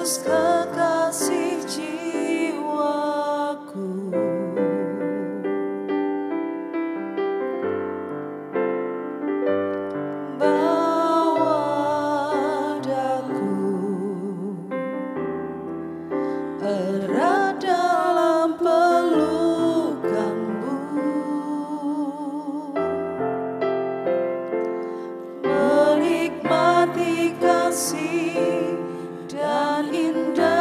Yesus kekasih jiwaku. Bawa daku erat dalam pelukanmu, menikmati kasih dan indah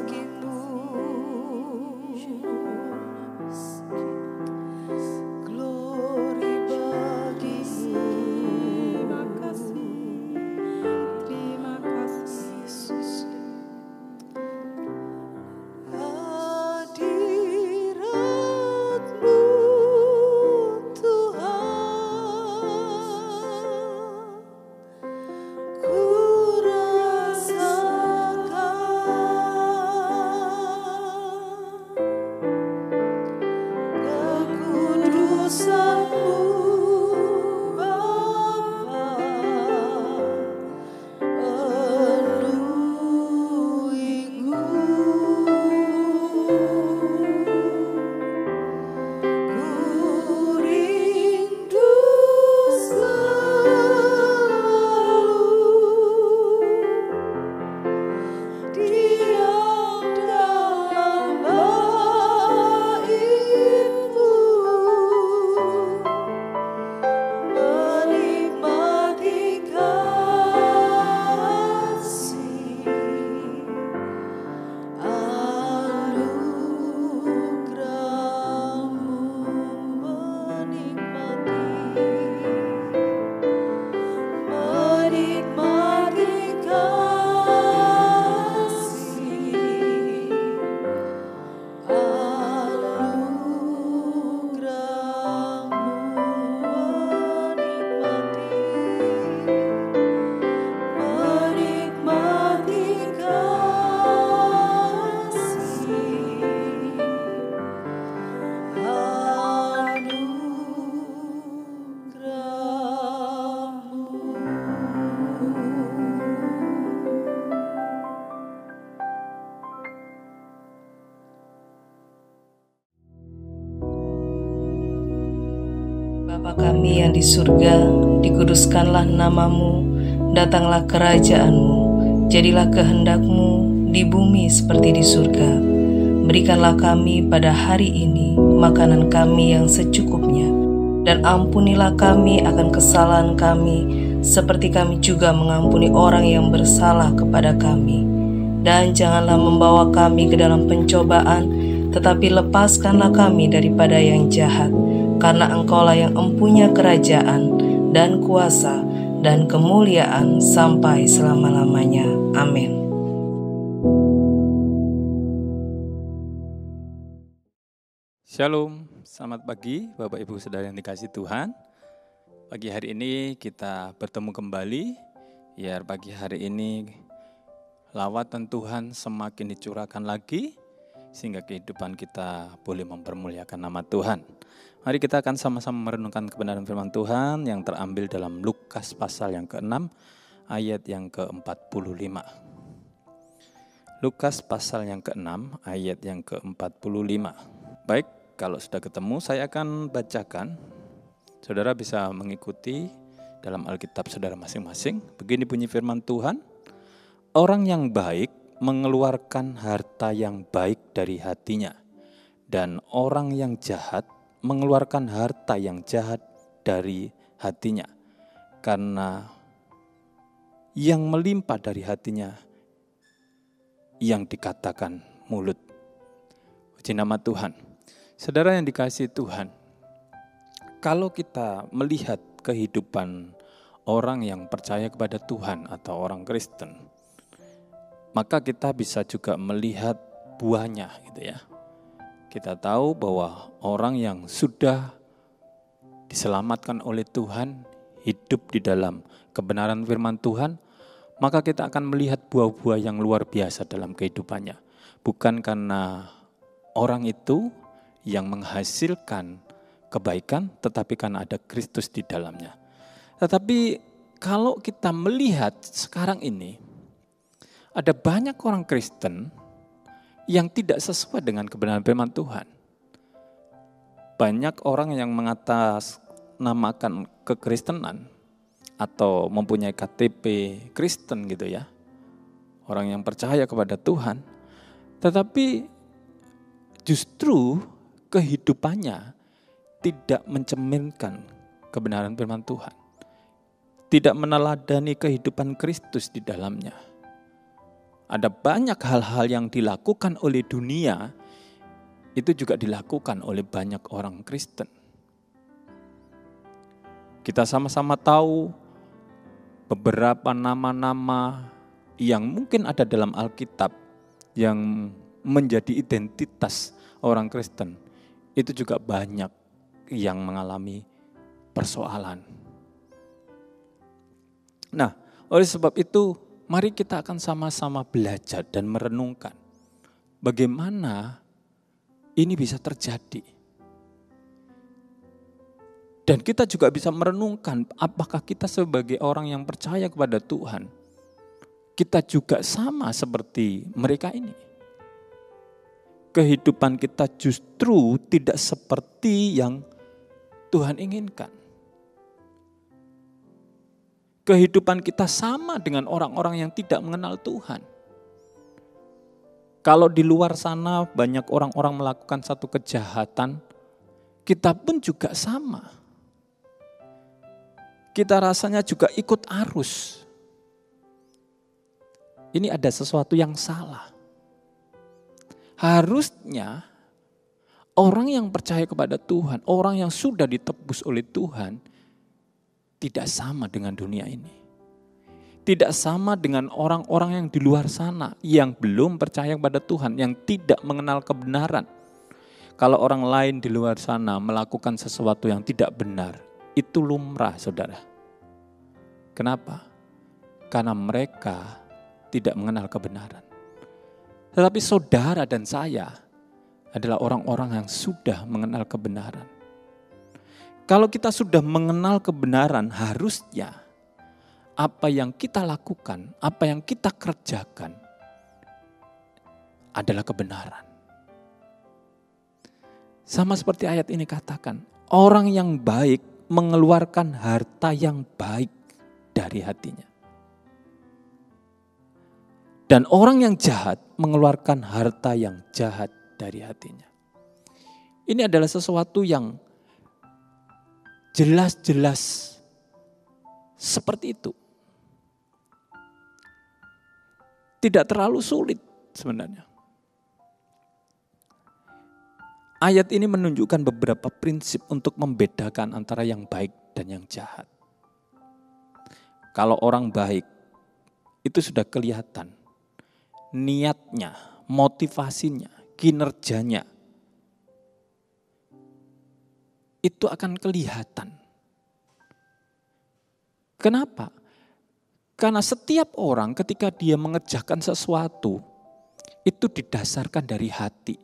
bagimu. Glory bagimu. Terima kasih Yesus. Hadirat-Mu Tuhan, ku rasakan kekudusan-Mu Bapa, penuhiku. Ku rindu selalu diam dalam bait-Mu, menikmati kasih anugerah-Mu, menikmati kasih anugerah-Mu, menikmati kasih Bapa kami yang di surga, dikuduskanlah nama-Mu, datanglah kerajaan-Mu, jadilah kehendak-Mu di bumi seperti di surga. Berikanlah kami pada hari ini makanan kami yang secukupnya, dan ampunilah kami akan kesalahan kami, seperti kami juga mengampuni orang yang bersalah kepada kami. Dan janganlah membawa kami ke dalam pencobaan, tetapi lepaskanlah kami daripada yang jahat. Karena Engkaulah yang empunya kerajaan dan kuasa dan kemuliaan sampai selama-lamanya. Amin. Shalom, selamat pagi Bapak Ibu Saudara yang dikasihi Tuhan. Pagi hari ini kita bertemu kembali, biar pagi hari ini lawatan Tuhan semakin dicurahkan lagi, sehingga kehidupan kita boleh mempermuliakan nama Tuhan. Mari kita akan sama-sama merenungkan kebenaran firman Tuhan yang terambil dalam Lukas pasal yang ke-6 ayat yang ke-45. Lukas pasal yang ke-6 ayat yang ke-45. Baik, kalau sudah ketemu saya akan bacakan. Saudara bisa mengikuti dalam Alkitab saudara masing-masing. Begini bunyi firman Tuhan. Orang yang baik mengeluarkan harta yang baik dari hatinya, dan orang yang jahat mengeluarkan harta yang jahat dari hatinya. Karena yang melimpah dari hatinya, yang dikatakan mulut. Puji nama Tuhan. Saudara yang dikasihi Tuhan, kalau kita melihat kehidupan orang yang percaya kepada Tuhan atau orang Kristen, maka kita bisa juga melihat buahnya gitu ya. Kita tahu bahwa orang yang sudah diselamatkan oleh Tuhan, hidup di dalam kebenaran firman Tuhan, maka kita akan melihat buah-buah yang luar biasa dalam kehidupannya. Bukan karena orang itu yang menghasilkan kebaikan, tetapi karena ada Kristus di dalamnya. Tetapi kalau kita melihat sekarang ini, ada banyak orang Kristen yang tidak sesuai dengan kebenaran firman Tuhan. Banyak orang yang mengatasnamakan kekristenan atau mempunyai KTP Kristen gitu ya. Orang yang percaya kepada Tuhan, tetapi justru kehidupannya tidak mencerminkan kebenaran firman Tuhan. Tidak meneladani kehidupan Kristus di dalamnya. Ada banyak hal-hal yang dilakukan oleh dunia, itu juga dilakukan oleh banyak orang Kristen. Kita sama-sama tahu beberapa nama-nama yang mungkin ada dalam Alkitab yang menjadi identitas orang Kristen. Itu juga banyak yang mengalami persoalan. Nah, oleh sebab itu, mari kita akan sama-sama belajar dan merenungkan bagaimana ini bisa terjadi. Dan kita juga bisa merenungkan apakah kita sebagai orang yang percaya kepada Tuhan, kita juga sama seperti mereka ini. Kehidupan kita justru tidak seperti yang Tuhan inginkan. Kehidupan kita sama dengan orang-orang yang tidak mengenal Tuhan. Kalau di luar sana banyak orang-orang melakukan satu kejahatan, kita pun juga sama. Kita rasanya juga ikut arus. Ini ada sesuatu yang salah. Harusnya orang yang percaya kepada Tuhan, orang yang sudah ditebus oleh Tuhan, tidak sama dengan dunia ini. Tidak sama dengan orang-orang yang di luar sana, yang belum percaya kepada Tuhan, yang tidak mengenal kebenaran. Kalau orang lain di luar sana melakukan sesuatu yang tidak benar, itu lumrah, saudara. Kenapa? Karena mereka tidak mengenal kebenaran. Tetapi saudara dan saya adalah orang-orang yang sudah mengenal kebenaran. Kalau kita sudah mengenal kebenaran, harusnya apa yang kita lakukan, apa yang kita kerjakan adalah kebenaran. Sama seperti ayat ini katakan, orang yang baik mengeluarkan harta yang baik dari hatinya. Dan orang yang jahat mengeluarkan harta yang jahat dari hatinya. Ini adalah sesuatu yang jelas-jelas seperti itu. Tidak terlalu sulit sebenarnya. Ayat ini menunjukkan beberapa prinsip untuk membedakan antara yang baik dan yang jahat. Kalau orang baik, itu sudah kelihatan. Niatnya, motivasinya, kinerjanya. Itu akan kelihatan. Kenapa? Karena setiap orang ketika dia mengerjakan sesuatu, itu didasarkan dari hati.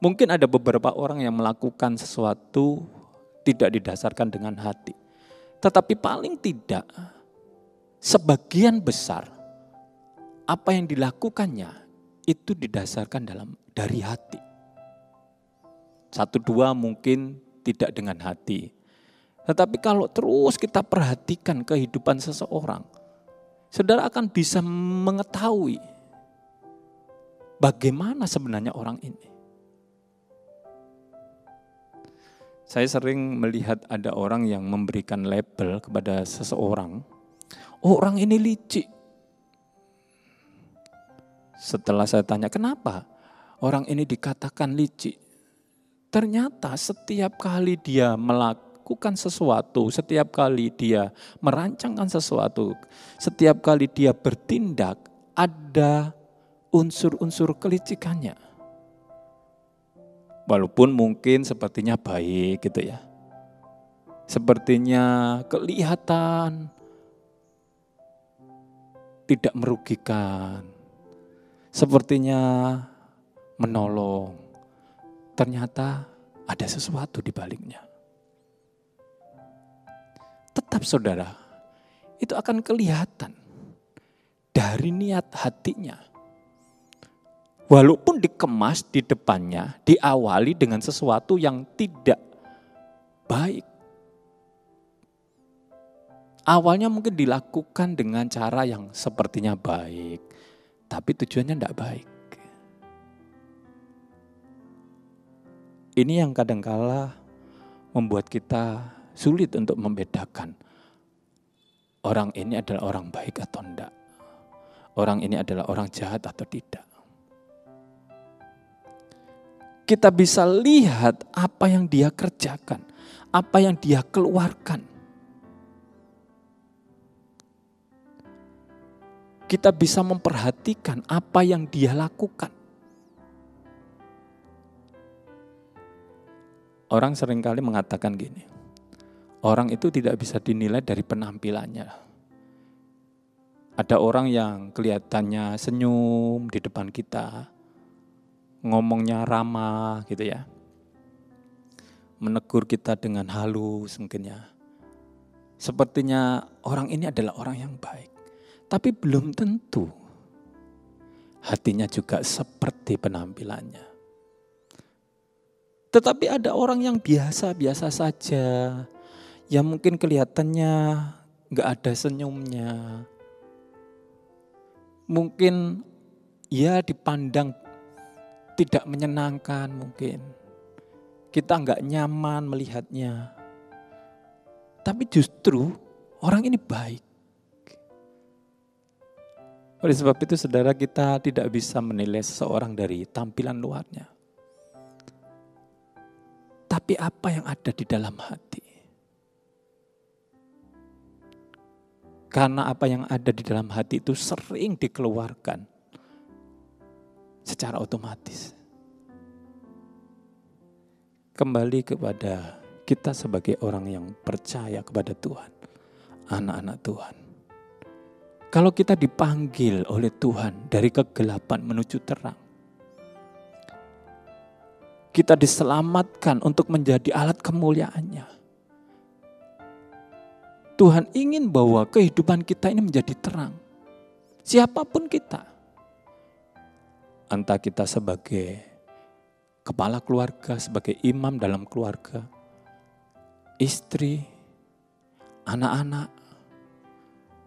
Mungkin ada beberapa orang yang melakukan sesuatu tidak didasarkan dengan hati. Tetapi paling tidak, sebagian besar apa yang dilakukannya itu didasarkan dari hati. 1-2 mungkin tidak dengan hati. Tetapi kalau terus kita perhatikan kehidupan seseorang, saudara akan bisa mengetahui bagaimana sebenarnya orang ini. Saya sering melihat ada orang yang memberikan label kepada seseorang, orang ini licik. Setelah saya tanya kenapa orang ini dikatakan licik, ternyata setiap kali dia melakukan sesuatu, setiap kali dia merancangkan sesuatu, setiap kali dia bertindak, ada unsur-unsur kelicikannya. Walaupun mungkin sepertinya baik gitu ya. Sepertinya kelihatan tidak merugikan. Sepertinya menolong. Ternyata ada sesuatu di baliknya. Tetap saudara, itu akan kelihatan dari niat hatinya. Walaupun dikemas di depannya, diawali dengan sesuatu yang tidak baik. Awalnya mungkin dilakukan dengan cara yang sepertinya baik, tapi tujuannya tidak baik. Ini yang kadangkala membuat kita sulit untuk membedakan orang ini adalah orang baik atau enggak. Orang ini adalah orang jahat atau tidak. Kita bisa lihat apa yang dia kerjakan, apa yang dia keluarkan. Kita bisa memperhatikan apa yang dia lakukan. Orang seringkali mengatakan gini, orang itu tidak bisa dinilai dari penampilannya. Ada orang yang kelihatannya senyum di depan kita, ngomongnya ramah gitu ya. Menegur kita dengan halus mungkin ya. Sepertinya orang ini adalah orang yang baik. Tapi belum tentu hatinya juga seperti penampilannya. Tetapi ada orang yang biasa-biasa saja, yang mungkin kelihatannya gak ada senyumnya. Mungkin ya dipandang tidak menyenangkan mungkin. Kita gak nyaman melihatnya. Tapi justru orang ini baik. Oleh sebab itu saudara, kita tidak bisa menilai seseorang dari tampilan luarnya. Tapi apa yang ada di dalam hati. Karena apa yang ada di dalam hati itu sering dikeluarkan secara otomatis. Kembali kepada kita sebagai orang yang percaya kepada Tuhan, anak-anak Tuhan. Kalau kita dipanggil oleh Tuhan dari kegelapan menuju terang, kita diselamatkan untuk menjadi alat kemuliaan-Nya. Tuhan ingin bahwa kehidupan kita ini menjadi terang. Siapapun kita. Entah kita sebagai kepala keluarga, sebagai imam dalam keluarga, istri, anak-anak,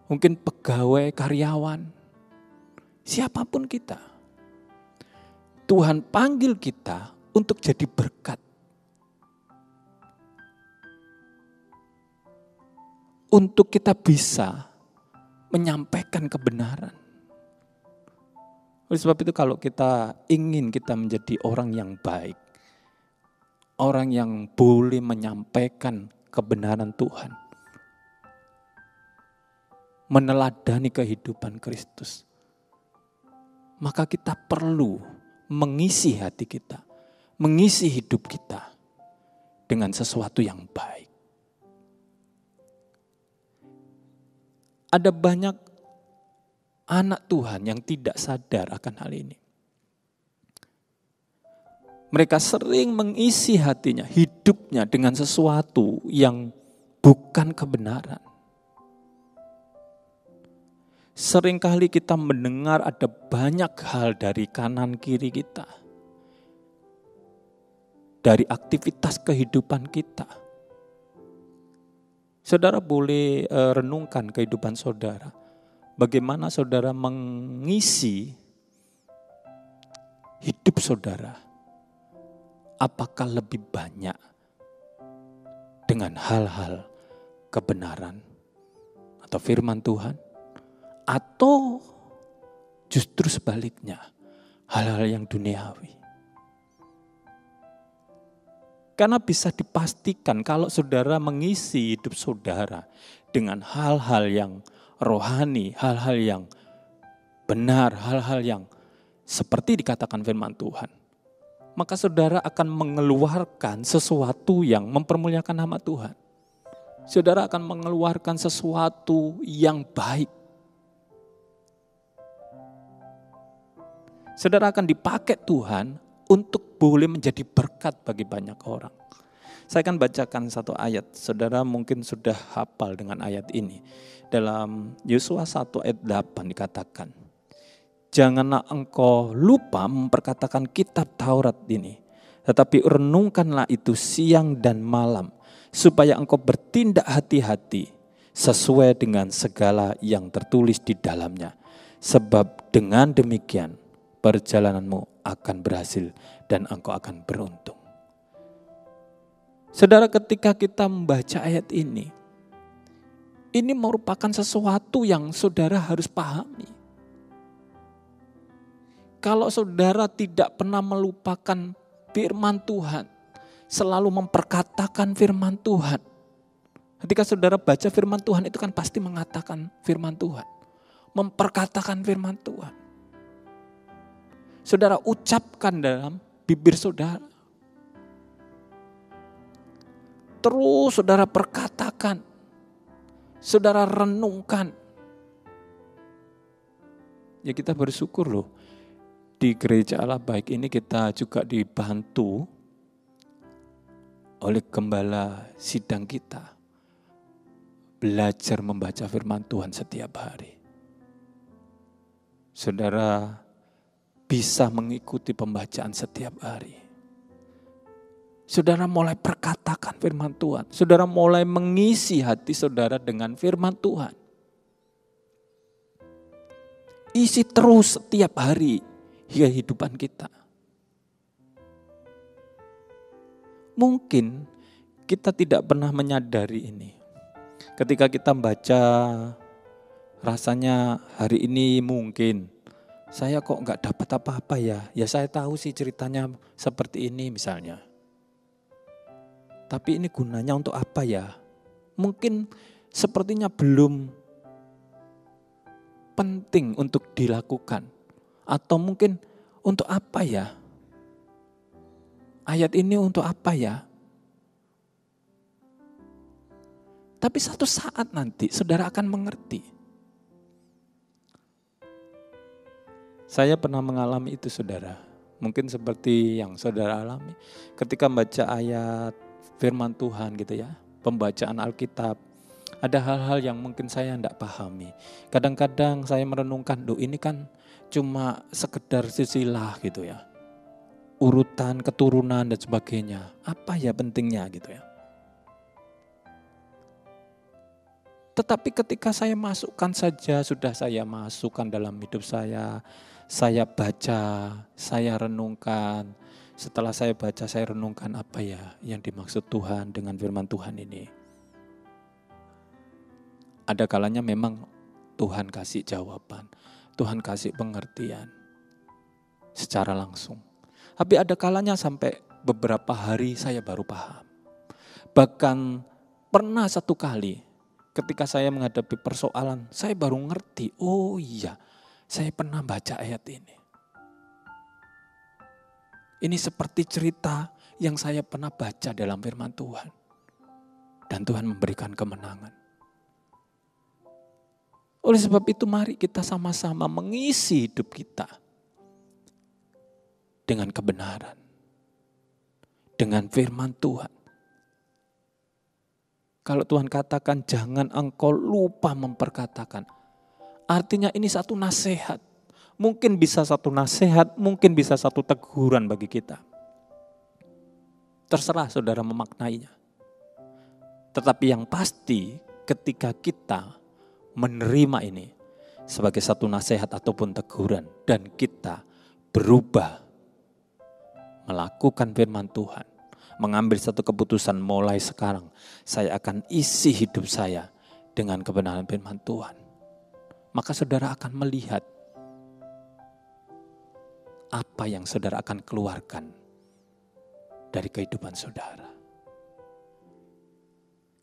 mungkin pegawai, karyawan, siapapun kita. Tuhan panggil kita untuk jadi berkat. Untuk kita bisa menyampaikan kebenaran. Oleh sebab itu kalau kita ingin kita menjadi orang yang baik, orang yang boleh menyampaikan kebenaran Tuhan, meneladani kehidupan Kristus, maka kita perlu mengisi hati kita, mengisi hidup kita dengan sesuatu yang baik. Ada banyak anak Tuhan yang tidak sadar akan hal ini. Mereka sering mengisi hatinya, hidupnya dengan sesuatu yang bukan kebenaran. Seringkali kita mendengar ada banyak hal dari kanan kiri kita. Dari aktivitas kehidupan kita. Saudara boleh renungkan kehidupan saudara. Bagaimana saudara mengisi hidup saudara. Apakah lebih banyak dengan hal-hal kebenaran atau firman Tuhan? Atau justru sebaliknya, hal-hal yang duniawi. Karena bisa dipastikan kalau saudara mengisi hidup saudara dengan hal-hal yang rohani, hal-hal yang benar, hal-hal yang seperti dikatakan firman Tuhan, maka saudara akan mengeluarkan sesuatu yang mempermuliakan nama Tuhan. Saudara akan mengeluarkan sesuatu yang baik. Saudara akan dipakai Tuhan untuk boleh menjadi berkat bagi banyak orang. Saya akan bacakan satu ayat. Saudara mungkin sudah hafal dengan ayat ini. Dalam Yosua 1 ayat 8 dikatakan, janganlah engkau lupa memperkatakan kitab Taurat ini, tetapi renungkanlah itu siang dan malam, supaya engkau bertindak hati-hati sesuai dengan segala yang tertulis di dalamnya. Sebab dengan demikian perjalananmu akan berhasil dan engkau akan beruntung. Saudara, ketika kita membaca ayat ini Ini merupakan sesuatu yang saudara harus pahami. Kalau saudara tidak pernah melupakan firman Tuhan, selalu memperkatakan firman Tuhan. Ketika saudara baca firman Tuhan itu kan pasti mengatakan firman Tuhan. Memperkatakan firman Tuhan. Saudara ucapkan dalam bibir saudara. Terus saudara perkatakan. Saudara renungkan. Ya kita bersyukur loh. Di gereja Allah Baik ini kita juga dibantu oleh gembala sidang kita. Belajar membaca firman Tuhan setiap hari. Saudara bisa mengikuti pembacaan setiap hari. Saudara mulai perkatakan firman Tuhan. Saudara mulai mengisi hati saudara dengan firman Tuhan. Isi terus setiap hari kehidupan kita. Mungkin kita tidak pernah menyadari ini. Ketika kita baca, rasanya hari ini mungkin saya kok nggak dapat apa-apa ya. Ya saya tahu sih ceritanya seperti ini misalnya. Tapi ini gunanya untuk apa ya? Mungkin sepertinya belum penting untuk dilakukan. Atau mungkin untuk apa ya? Ayat ini untuk apa ya? Tapi satu saat nanti saudara akan mengerti. Saya pernah mengalami itu saudara. Mungkin seperti yang saudara alami. Ketika membaca ayat firman Tuhan gitu ya. Pembacaan Alkitab. Ada hal-hal yang mungkin saya tidak pahami. Kadang-kadang saya merenungkan, ini kan cuma sekedar silsilah gitu ya. Urutan, keturunan dan sebagainya. Apa ya pentingnya gitu ya. Tetapi ketika saya masukkan saja, sudah saya masukkan dalam hidup saya baca, saya renungkan. Setelah saya baca, saya renungkan apa ya yang dimaksud Tuhan dengan firman Tuhan ini. Ada kalanya memang Tuhan kasih jawaban, Tuhan kasih pengertian secara langsung. Tapi ada kalanya sampai beberapa hari saya baru paham. Bahkan pernah satu kali ketika saya menghadapi persoalan, saya baru ngerti, oh iya, saya pernah baca ayat ini. Ini seperti cerita yang saya pernah baca dalam firman Tuhan. Dan Tuhan memberikan kemenangan. Oleh sebab itu mari kita sama-sama mengisi hidup kita dengan kebenaran. Dengan firman Tuhan. Kalau Tuhan katakan jangan engkau lupa memperkatakan. Artinya ini satu nasihat. Mungkin bisa satu nasihat, mungkin bisa satu teguran bagi kita. Terserah saudara memaknainya. Tetapi yang pasti ketika kita menerima ini sebagai satu nasihat ataupun teguran dan kita berubah melakukan firman Tuhan, mengambil satu keputusan mulai sekarang, saya akan isi hidup saya dengan kebenaran firman Tuhan. Maka saudara akan melihat apa yang saudara akan keluarkan dari kehidupan saudara.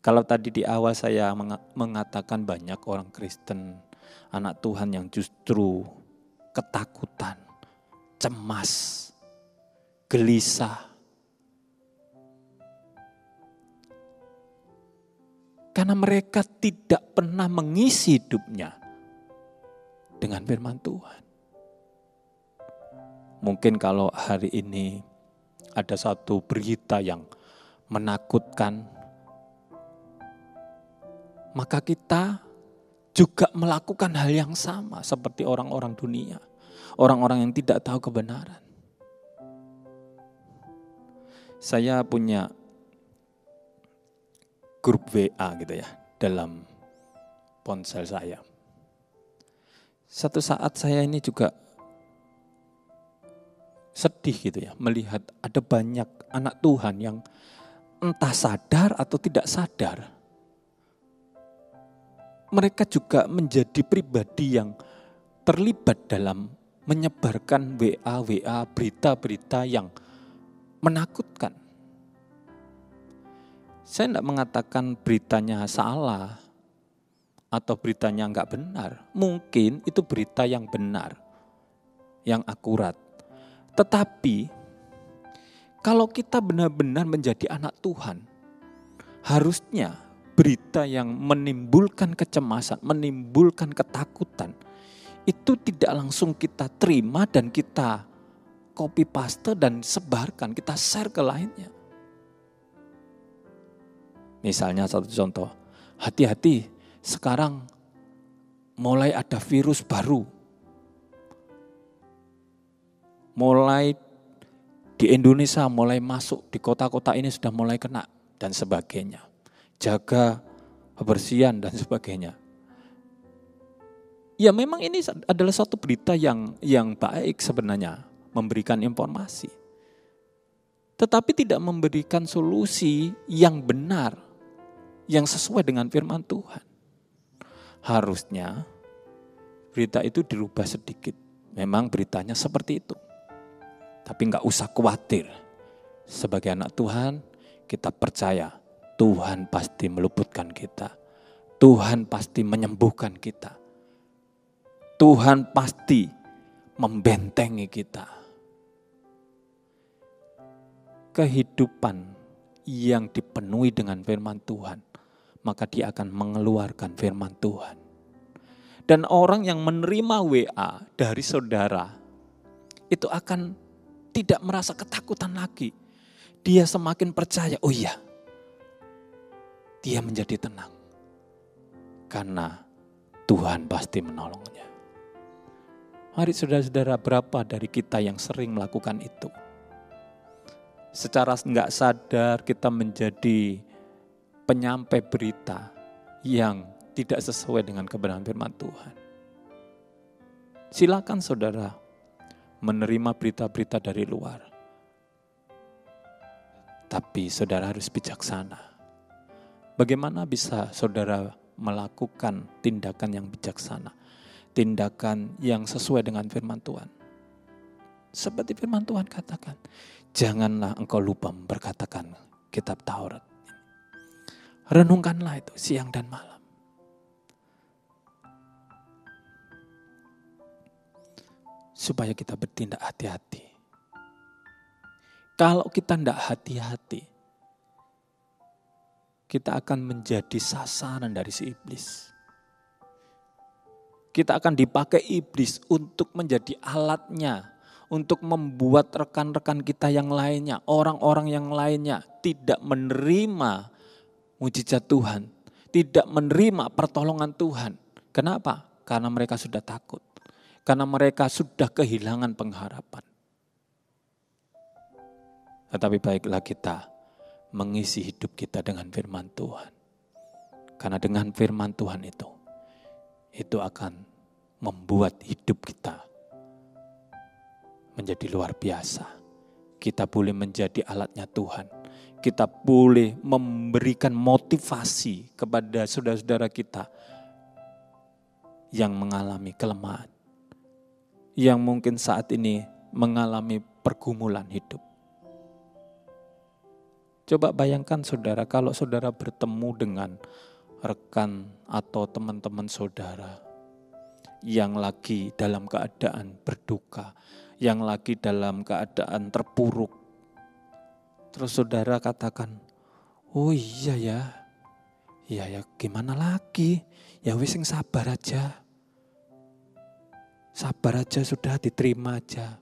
Kalau tadi di awal saya mengatakan banyak orang Kristen, anak Tuhan yang justru ketakutan, cemas, gelisah. Karena mereka tidak pernah mengisi hidupnya dengan firman Tuhan. Mungkin kalau hari ini ada satu berita yang menakutkan, maka kita juga melakukan hal yang sama seperti orang-orang dunia. Orang-orang yang tidak tahu kebenaran. Saya punya grup WA gitu ya dalam ponsel saya. Satu saat saya ini juga sedih gitu ya melihat ada banyak anak Tuhan yang entah sadar atau tidak sadar mereka juga menjadi pribadi yang terlibat dalam menyebarkan WA, berita-berita yang menakutkan. Saya tidak mengatakan beritanya salah atau beritanya enggak benar. Mungkin itu berita yang benar, yang akurat. Tetapi kalau kita benar-benar menjadi anak Tuhan, harusnya berita yang menimbulkan kecemasan, menimbulkan ketakutan, itu tidak langsung kita terima dan kita copy paste dan sebarkan, kita share ke lainnya. Misalnya satu contoh, hati-hati sekarang mulai ada virus baru. Mulai di Indonesia mulai masuk, di kota-kota ini sudah mulai kena dan sebagainya. Jaga kebersihan dan sebagainya. Ya memang ini adalah suatu berita yang baik sebenarnya, memberikan informasi. Tetapi tidak memberikan solusi yang benar, yang sesuai dengan firman Tuhan. Harusnya berita itu dirubah sedikit. Memang beritanya seperti itu. Tapi enggak usah khawatir. Sebagai anak Tuhan, kita percaya Tuhan pasti meluputkan kita. Tuhan pasti menyembuhkan kita. Tuhan pasti membentengi kita. Kehidupan yang dipenuhi dengan firman Tuhan, maka dia akan mengeluarkan firman Tuhan. Dan orang yang menerima WA dari saudara, itu akan tidak merasa ketakutan lagi. Dia semakin percaya, oh iya, dia menjadi tenang. Karena Tuhan pasti menolongnya. Mari saudara-saudara, berapa dari kita yang sering melakukan itu? Secara enggak sadar kita menjadi penyampai berita yang tidak sesuai dengan kebenaran firman Tuhan. Silakan saudara menerima berita-berita dari luar. Tapi saudara harus bijaksana. Bagaimana bisa saudara melakukan tindakan yang bijaksana? Tindakan yang sesuai dengan firman Tuhan. Seperti firman Tuhan katakan, janganlah engkau lupa memperkatakan kitab Taurat. Renungkanlah itu siang dan malam. Supaya kita bertindak hati-hati. Kalau kita tidak hati-hati, kita akan menjadi sasaran dari si iblis. Kita akan dipakai iblis untuk menjadi alatnya, untuk membuat rekan-rekan kita yang lainnya, orang-orang yang lainnya tidak menerima mujizat Tuhan, tidak menerima pertolongan Tuhan. Kenapa? Karena mereka sudah takut. Karena mereka sudah kehilangan pengharapan. Tetapi baiklah kita mengisi hidup kita dengan firman Tuhan. Karena dengan firman Tuhan itu akan membuat hidup kita menjadi luar biasa. Kita boleh menjadi alatnya Tuhan. Kita boleh memberikan motivasi kepada saudara-saudara kita yang mengalami kelemahan, yang mungkin saat ini mengalami pergumulan hidup. Coba bayangkan saudara, kalau saudara bertemu dengan rekan atau teman-teman saudara yang lagi dalam keadaan berduka, yang lagi dalam keadaan terpuruk. Terus saudara katakan, oh iya ya gimana lagi, ya wis sing sabar aja. Sabar aja sudah, diterima aja.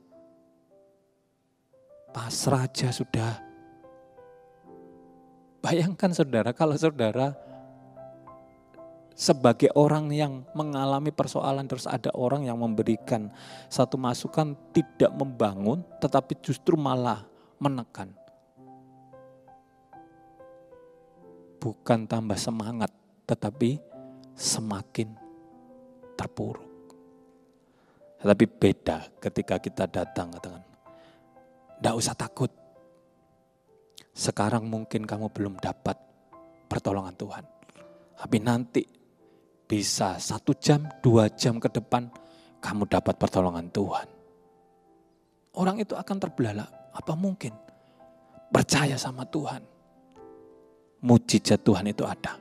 Pasrah aja sudah. Bayangkan saudara, kalau saudara sebagai orang yang mengalami persoalan, terus ada orang yang memberikan satu masukan tidak membangun, tetapi justru malah menekan. Bukan tambah semangat, tetapi semakin terpuruk. Tetapi beda ketika kita datang, katakan, tidak usah takut. Sekarang mungkin kamu belum dapat pertolongan Tuhan. Tapi nanti bisa 1 jam, 2 jam ke depan kamu dapat pertolongan Tuhan. Orang itu akan terbelalak, apa mungkin? Percaya sama Tuhan. Mujizat Tuhan itu ada.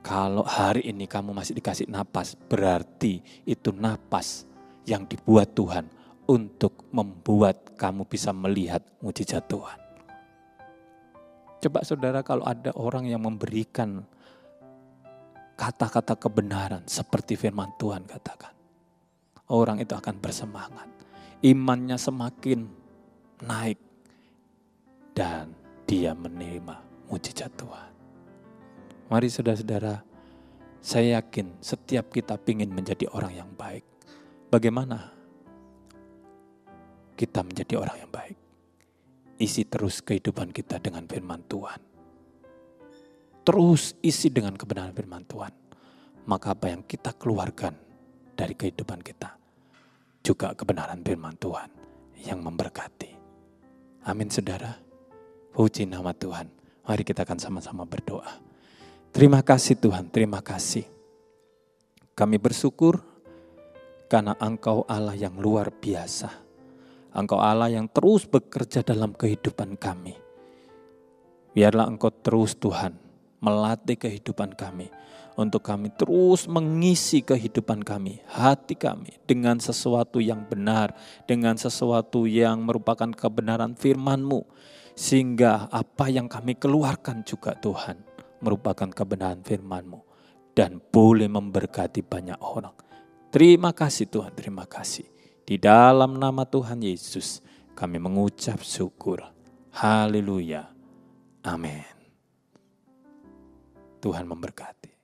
Kalau hari ini kamu masih dikasih napas, berarti itu napas yang dibuat Tuhan untuk membuat kamu bisa melihat mujizat Tuhan. Coba saudara, kalau ada orang yang memberikan kata-kata kebenaran seperti firman Tuhan katakan, orang itu akan bersemangat. Imannya semakin naik dan dia menerima mujizat Tuhan. Mari saudara-saudara, saya yakin setiap kita ingin menjadi orang yang baik. Bagaimana kita menjadi orang yang baik? Isi terus kehidupan kita dengan firman Tuhan. Terus isi dengan kebenaran firman Tuhan. Maka apa yang kita keluarkan dari kehidupan kita, juga kebenaran firman Tuhan yang memberkati. Amin saudara. Puji nama Tuhan. Mari kita akan sama-sama berdoa. Terima kasih Tuhan, terima kasih. Kami bersyukur karena Engkau Allah yang luar biasa. Engkau Allah yang terus bekerja dalam kehidupan kami. Biarlah Engkau terus Tuhan melatih kehidupan kami. Untuk kami terus mengisi kehidupan kami, hati kami dengan sesuatu yang benar. Dengan sesuatu yang merupakan kebenaran firman-Mu. Sehingga apa yang kami keluarkan juga Tuhan merupakan kebenaran firman-Mu. Dan boleh memberkati banyak orang. Terima kasih Tuhan, terima kasih. Di dalam nama Tuhan Yesus kami mengucap syukur. Haleluya. Amin. Tuhan memberkati.